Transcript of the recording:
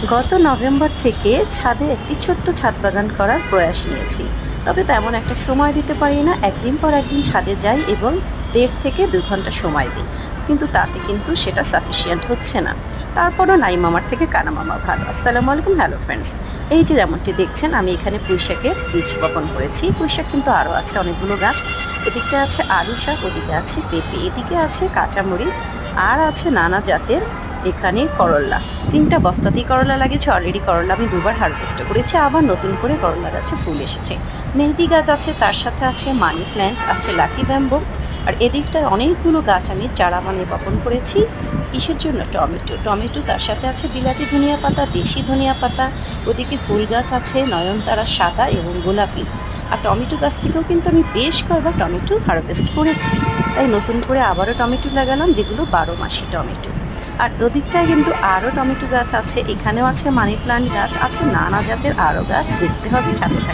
গত নভেম্বর থেকে ছাদে একটি ছোট্ট ছাদ বাগান করার প্রয়াস নিয়েছি। তবে তেমন একটা সময় দিতে পারি না। একদিন পর একদিন ছাদে যাই এবং ১.৫ থেকে ২ ঘন্টা সময় দিই। কিন্তু তাতে কিন্তু সেটা সাফিসিয়েন্ট হচ্ছে না। তারপরও নাই মামার থেকে কানা মামা ভালো। আসসালামু আলাইকুম, হ্যালো ফ্রেন্ডস। এই যে যেমনটি দেখছেন আমি এখানে পুঁইশাকের বীজ বপন করেছি। পুঁইশাক কিন্তু আরও আছে অনেকগুলো গাছ। এদিকটা আছে আলু শাক, ওদিকে আছে পেঁপে, এদিকে আছে কাঁচামরিচ, আর আছে নানা জাতের এখানে করল্লা। ৩টা বস্তাতেই করলা লাগিয়েছে। অলরেডি করলা আমি ২ বার হারভেস্ট করেছি। আবার নতুন করে করলা গাছে ফুল এসেছে। মেহেদি গাছ আছে, তার সাথে আছে মানি প্ল্যান্ট, আছে লাকি ব্যাম্বো। আর এদিকটায় অনেকগুলো গাছ আমি চারা বানিয়ে বপন করেছি। কিসের জন্য? টমেটো। টমেটো, তার সাথে আছে বিলাতি ধনিয়া পাতা, দেশি ধনিয়া পাতা। ওদিকে ফুল গাছ আছে নয়নতারা, সাদা এবং গোলাপি। আর টমেটো গাছ থেকেও কিন্তু আমি বেশ কয়েকবার টমেটো হারভেস্ট করেছি। তাই নতুন করে আবারও টমেটো লাগালাম, যেগুলো ১২ মাসি টমেটো। আর ওদিকটায় কিন্তু আরও টমেটো গাছ আছে। এখানেও আছে মানি প্লান্ট গাছ, আছে নানা জাতের আরও গাছ। দেখতে হবে, সাথে থাকতে